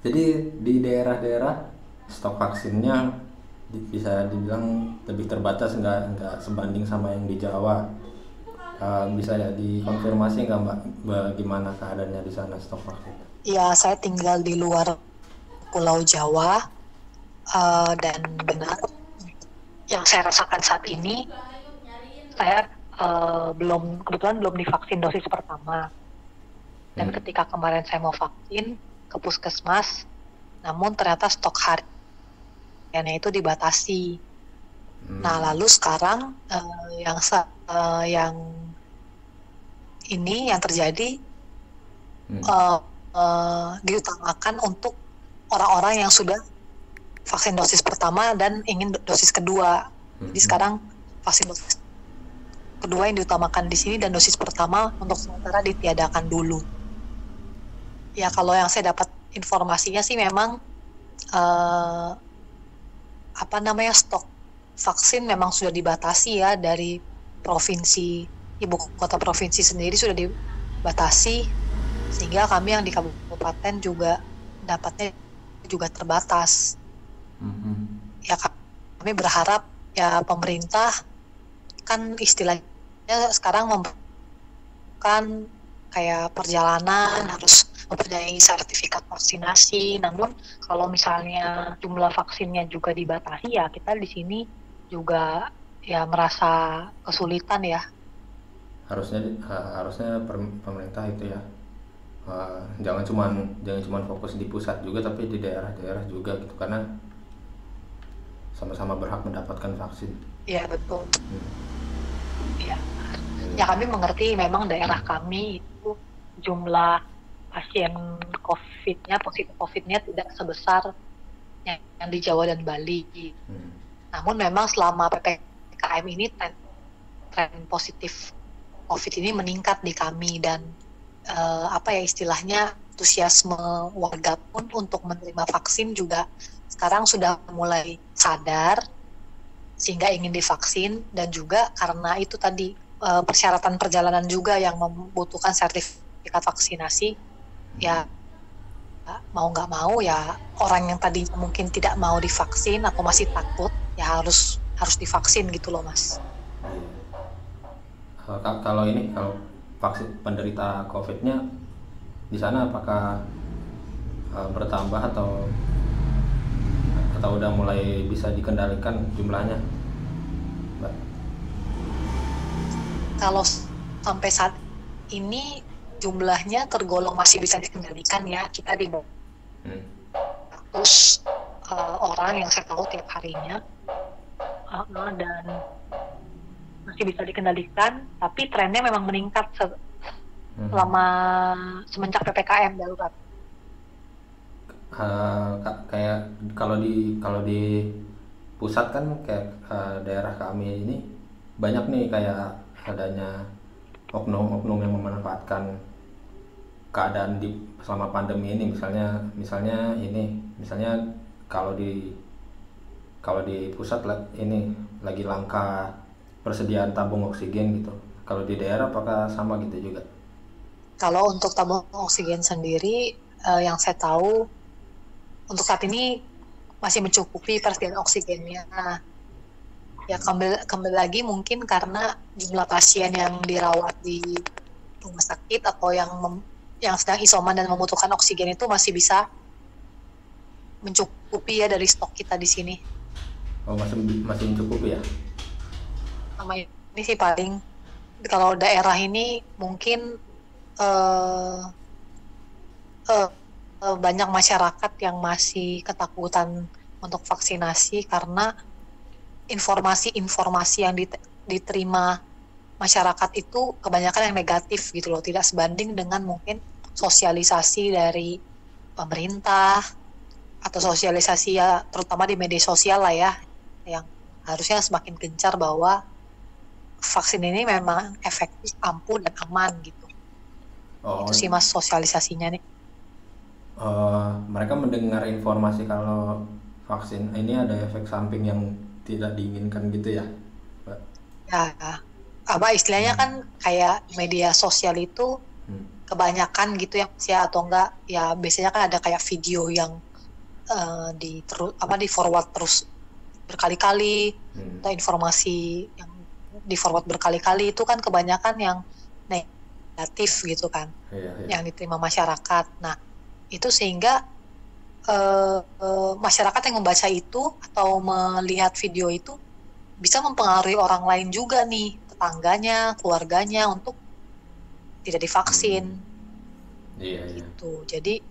Jadi di daerah-daerah stok vaksinnya bisa dibilang lebih terbatas, nggak sebanding sama yang di Jawa. Bisa ya dikonfirmasi nggak Mbak, bagaimana keadaannya di sana stok vaksin? Ya, saya tinggal di luar Pulau Jawa, dan benar yang saya rasakan saat ini, saya kebetulan belum divaksin dosis pertama. Dan Hmm. ketika kemarin saya mau vaksin ke puskesmas, namun ternyata stok hariannya itu dibatasi. Nah, Hmm. lalu sekarang yang ini yang terjadi, Hmm. uh, diutamakan untuk orang-orang yang sudah vaksin dosis pertama dan ingin dosis kedua. Hmm. Jadi Hmm. sekarang vaksin dosis kedua yang diutamakan di sini dan dosis pertama untuk sementara ditiadakan dulu. Ya, kalau yang saya dapat informasinya sih memang eh, stok vaksin memang sudah dibatasi ya, dari provinsi, ibu kota provinsi sendiri sudah dibatasi, sehingga kami yang di kabupaten juga dapatnya juga terbatas. Hmm. Hmm. Ya, kami berharap ya pemerintah kan istilahnya sekarang memberikan kayak perjalanan harus mempunyai sertifikat vaksinasi. Namun kalau misalnya jumlah vaksinnya juga dibatasi, ya kita di sini juga ya merasa kesulitan ya. Harusnya pemerintah itu ya, jangan cuman fokus di pusat juga, tapi di daerah-daerah juga gitu, karena sama-sama berhak mendapatkan vaksin. Ya betul. Hmm. Ya, ya Iya. kami mengerti memang daerah kami itu jumlah pasien COVID-nya, positif COVID-nya tidak sebesar yang di Jawa dan Bali. Hmm. Namun memang selama PPKM ini tren positif COVID ini meningkat di kami, dan istilahnya antusiasme warga pun untuk menerima vaksin juga sekarang sudah mulai sadar sehingga ingin divaksin, dan juga karena itu tadi persyaratan perjalanan juga yang membutuhkan sertifikat vaksinasi, ya mau nggak mau ya orang yang tadi mungkin tidak mau divaksin atau masih takut ya harus harus divaksin gitu loh Mas. Iya. Kalau vaksin penderita COVID-nya di sana apakah bertambah atau udah mulai bisa dikendalikan jumlahnya, Mbak? Kalau sampai saat ini jumlahnya tergolong masih bisa dikendalikan ya, kita di bawah Hmm. 100 orang yang saya tahu tiap harinya, dan masih bisa dikendalikan, tapi trennya memang meningkat Hmm. selama semenjak PPKM darurat. Kayak kalau di pusat kan, kayak daerah kami ini banyak nih kayak adanya oknum-oknum yang memanfaatkan keadaan selama pandemi ini. Misalnya kalau di pusat ini lagi langka persediaan tabung oksigen gitu. Kalau di daerah apakah sama gitu juga? Kalau untuk tabung oksigen sendiri, yang saya tahu untuk saat ini masih mencukupi persediaan oksigennya. Nah, ya kembali lagi mungkin karena jumlah pasien yang dirawat di rumah sakit atau yang sedang isoman dan membutuhkan oksigen itu masih bisa mencukupi ya dari stok kita di sini. Oh, masih masih mencukupi ya? Sama ini sih paling kalau daerah ini mungkin eh, eh, banyak masyarakat yang masih ketakutan untuk vaksinasi karena informasi-informasi yang diterima masyarakat itu kebanyakan yang negatif gitu loh, tidak sebanding dengan mungkin sosialisasi dari pemerintah atau sosialisasi ya terutama di media sosial lah ya, yang harusnya semakin gencar bahwa vaksin ini memang efektif, ampuh dan aman gitu. Itu Oh, sih Mas sosialisasinya nih. mereka mendengar informasi kalau vaksin ini ada efek samping yang tidak diinginkan gitu ya, Mbak? Ya, apa istilahnya kan Hmm. kayak media sosial itu Hmm. kebanyakan gitu ya atau enggak ya biasanya kan ada kayak video yang di forward terus berkali-kali atau informasi yang di forward berkali-kali itu kan kebanyakan yang negatif gitu kan, yang diterima masyarakat. Nah itu sehingga masyarakat yang membaca itu atau melihat video itu bisa mempengaruhi orang lain juga nih, tetangganya, keluarganya untuk tidak divaksin. Gitu. Jadi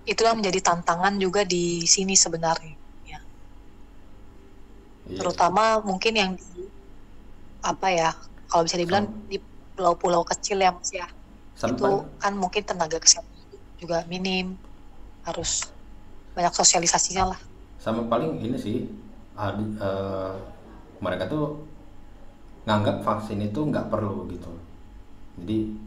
itulah menjadi tantangan juga di sini sebenarnya. Ya. Terutama mungkin yang di kalau bisa dibilang di pulau-pulau kecil ya Mas ya. Itu kan mungkin tenaga kesehatan juga minim, harus banyak sosialisasinya lah. Sama paling ini sih, mereka tuh nganggap vaksin itu nggak perlu gitu. Jadi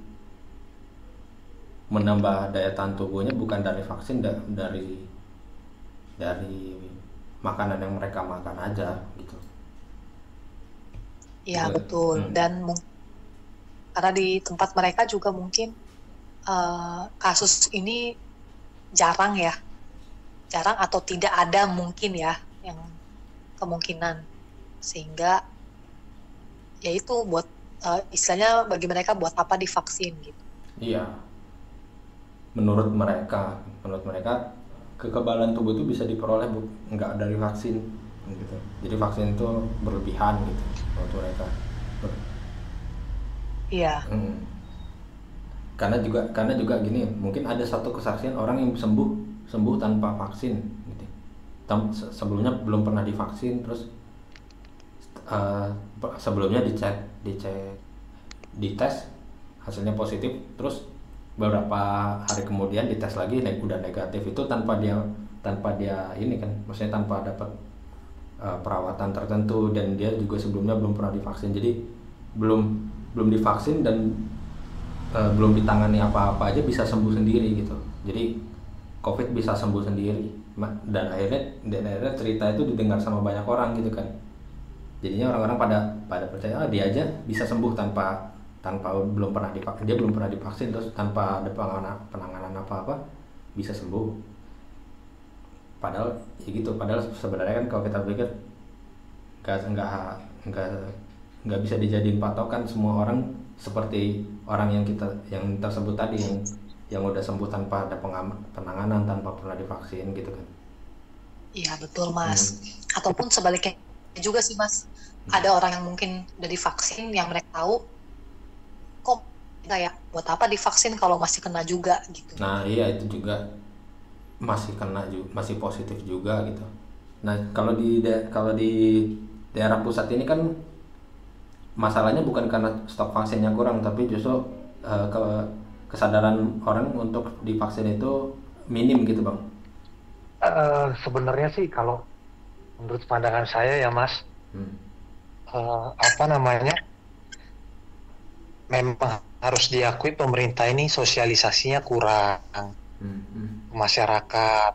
menambah daya tahan tubuhnya bukan dari vaksin, dari makanan yang mereka makan aja gitu. Iya betul. Dan karena di tempat mereka juga mungkin kasus ini jarang atau tidak ada mungkin ya yang kemungkinan, sehingga ya itu buat istilahnya bagi mereka buat apa divaksin gitu. Iya, menurut mereka kekebalan tubuh itu bisa diperoleh nggak dari vaksin gitu. Jadi vaksin itu berlebihan gitu menurut mereka. Iya. Karena juga gini, mungkin ada satu kesaksian orang yang sembuh tanpa vaksin gitu. Sebelumnya belum pernah divaksin, terus sebelumnya dites hasilnya positif, terus beberapa hari kemudian dites lagi udah negatif. Itu tanpa dia ini kan, maksudnya tanpa dapat perawatan tertentu, dan dia juga sebelumnya belum pernah divaksin. Jadi belum divaksin dan belum ditangani apa-apa aja bisa sembuh sendiri gitu. Jadi COVID bisa sembuh sendiri, dan akhirnya cerita itu didengar sama banyak orang gitu kan. Jadinya orang-orang pada percaya dia aja bisa sembuh tanpa belum pernah divaksin, terus tanpa ada penanganan apa-apa bisa sembuh. Padahal ya gitu, sebenarnya kan kalau kita pikir nggak bisa dijadiin patokan semua orang seperti orang yang tersebut tadi, yang udah sembuh tanpa ada penanganan, tanpa pernah divaksin gitu kan. Iya betul Mas. Ataupun sebaliknya juga sih Mas, ada orang yang mungkin udah divaksin, yang mereka tahu kok enggak ya, buat apa divaksin kalau masih kena juga gitu. Nah iya, itu juga masih kena juga, masih positif juga gitu. Nah kalau di daerah pusat ini kan masalahnya bukan karena stok vaksinnya kurang, tapi justru kesadaran orang untuk divaksin itu minim gitu Bang. Sebenarnya sih kalau menurut pandangan saya ya Mas, memang harus diakui pemerintah ini sosialisasinya kurang ke masyarakat.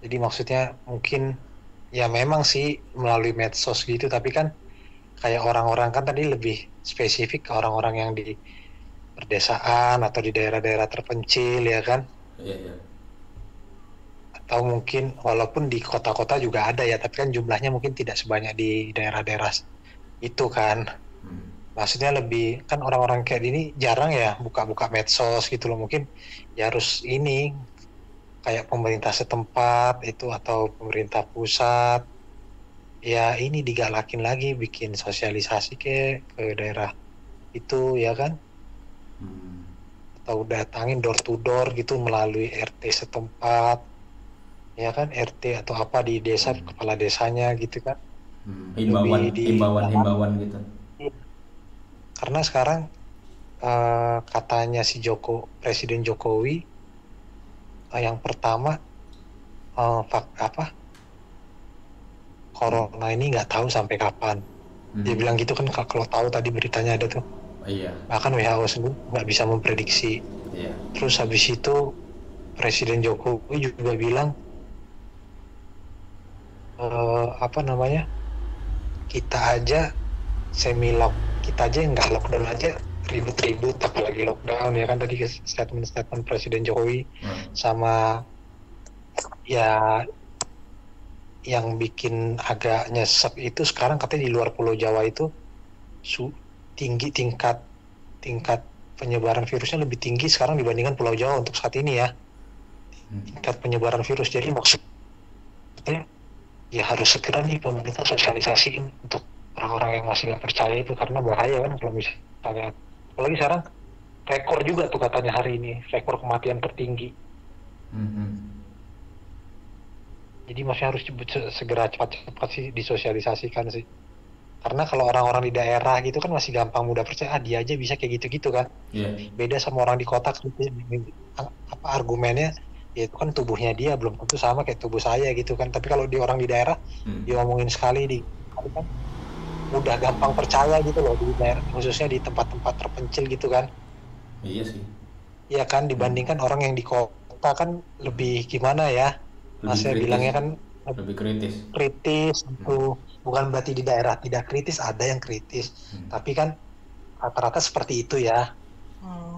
Jadi maksudnya mungkin ya memang sih melalui medsos gitu, tapi kan kayak orang-orang kan tadi lebih spesifik ke orang-orang yang di perdesaan atau di daerah-daerah terpencil ya kan. Iya. Atau mungkin walaupun di kota-kota juga ada ya, tapi kan jumlahnya mungkin tidak sebanyak di daerah-daerah itu kan. Maksudnya lebih kan orang-orang kayak ini jarang ya buka-buka medsos gitu loh. Mungkin ya harus ini kayak pemerintah setempat itu atau pemerintah pusat ya ini digalakin lagi bikin sosialisasi ke daerah itu ya kan. Atau datangin door to door gitu melalui RT setempat ya kan, RT atau apa di desa, kepala desanya gitu kan. Himbauan gitu. Karena sekarang katanya Presiden Jokowi yang pertama corona ini nggak tahu sampai kapan. Dia bilang gitu kan, kalau tahu tadi beritanya ada tuh. Iya. Bahkan WHO sendiri nggak bisa memprediksi. Iya. Terus habis itu Presiden Jokowi juga bilang kita aja yang nggak lockdown aja ribut-ribut apalagi lockdown ya kan, tadi statement Presiden Jokowi sama ya yang bikin agak nyesek itu sekarang katanya di luar Pulau Jawa itu tinggi tingkat penyebaran virusnya lebih tinggi sekarang dibandingkan Pulau Jawa untuk saat ini ya, tingkat penyebaran virus. Jadi maksudnya ya harus segera nih pemerintah sosialisasiin untuk orang-orang yang masih nggak percaya itu, karena bahaya kan kalau misalnya, apalagi sekarang rekor juga tuh katanya hari ini, rekor kematian tertinggi. Jadi masih harus segera cepat-cepat sih disosialisasikan sih, karena kalau orang-orang di daerah gitu kan masih gampang mudah percaya, dia aja bisa kayak gitu-gitu kan. Beda sama orang di kota, apa argumennya ya itu kan tubuhnya dia belum tentu sama kayak tubuh saya gitu kan. Tapi kalau di orang di daerah dia ngomongin sekali kan mudah gampang percaya gitu loh, di daerah khususnya di tempat-tempat terpencil gitu kan. Iya sih. Iya kan, dibandingkan orang yang di kota kan lebih gimana ya, saya bilangnya kan lebih kritis itu. Bukan berarti di daerah tidak kritis, ada yang kritis, tapi kan rata-rata seperti itu ya.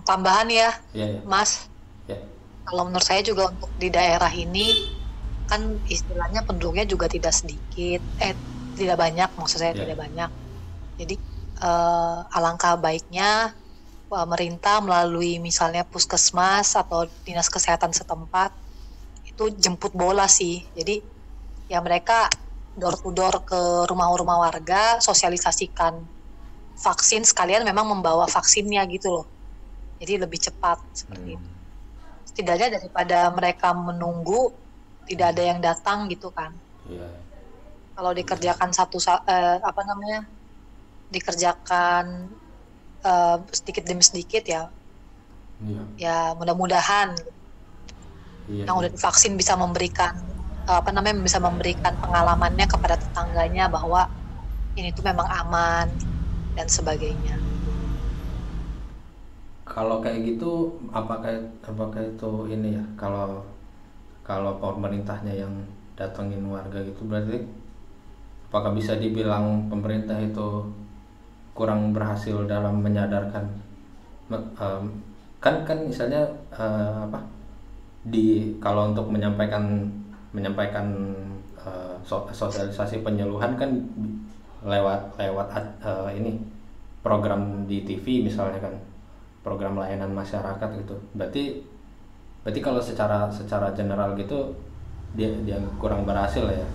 Tambahan ya, ya. Mas. Ya. Kalau menurut saya juga untuk di daerah ini kan istilahnya penduduknya juga tidak sedikit, tidak banyak, maksud saya tidak banyak. Jadi alangkah baiknya pemerintah melalui misalnya puskesmas atau dinas kesehatan setempat itu jemput bola sih. Jadi ya mereka door to door ke rumah-rumah warga, sosialisasikan vaksin, sekalian memang membawa vaksinnya gitu loh. Jadi lebih cepat seperti itu. Setidaknya daripada mereka menunggu tidak ada yang datang gitu kan. Kalau dikerjakan dikerjakan sedikit demi sedikit ya. Ya mudah-mudahan yang udah divaksin bisa memberikan bisa memberikan pengalamannya kepada tetangganya bahwa ini tuh memang aman dan sebagainya. Kalau kayak gitu apakah itu ini ya, kalau pemerintahnya yang datengin warga gitu, berarti apakah bisa dibilang pemerintah itu kurang berhasil dalam menyadarkan kan misalnya kalau untuk menyampaikan sosialisasi penyuluhan kan lewat ini program di TV misalnya kan, program layanan masyarakat gitu. Berarti kalau secara general gitu dia kurang berhasil ya.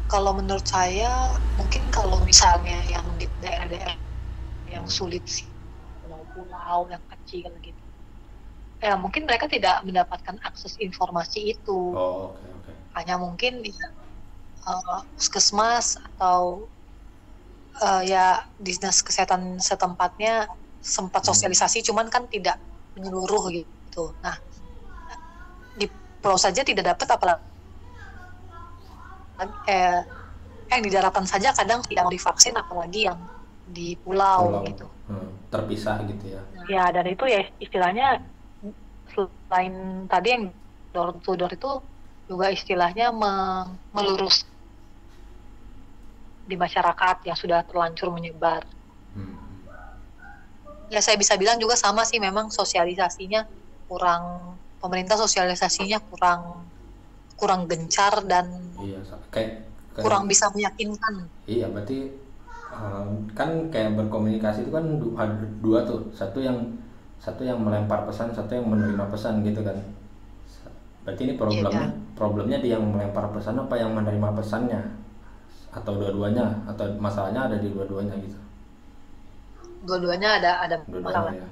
Kalau menurut saya mungkin kalau misalnya yang di daerah-daerah yang sulit sih, pulau yang kecil gitu, mungkin mereka tidak mendapatkan akses informasi itu. Okay. Hanya mungkin puskesmas atau ya dinas kesehatan setempatnya sempat sosialisasi, cuman kan tidak menyeluruh gitu. Nah, di pulau saja tidak dapat, apalagi yang di daratan saja kadang tidak divaksin, apalagi yang di pulau gitu. Terpisah gitu ya. Ya, dan itu ya istilahnya selain tadi yang door to door itu juga istilahnya melurus di masyarakat yang sudah terlanjur menyebar. Ya saya bisa bilang juga sama sih, memang sosialisasinya pemerintah sosialisasinya kurang gencar dan kayak kurang bisa meyakinkan. Iya, berarti kan kayak berkomunikasi itu kan dua tuh, satu yang melempar pesan, satu yang menerima pesan gitu kan. Berarti ini problemnya dia yang melempar pesan apa yang menerima pesannya, atau dua-duanya, atau masalahnya ada di dua-duanya gitu. Dua-duanya ada masalah. Ya.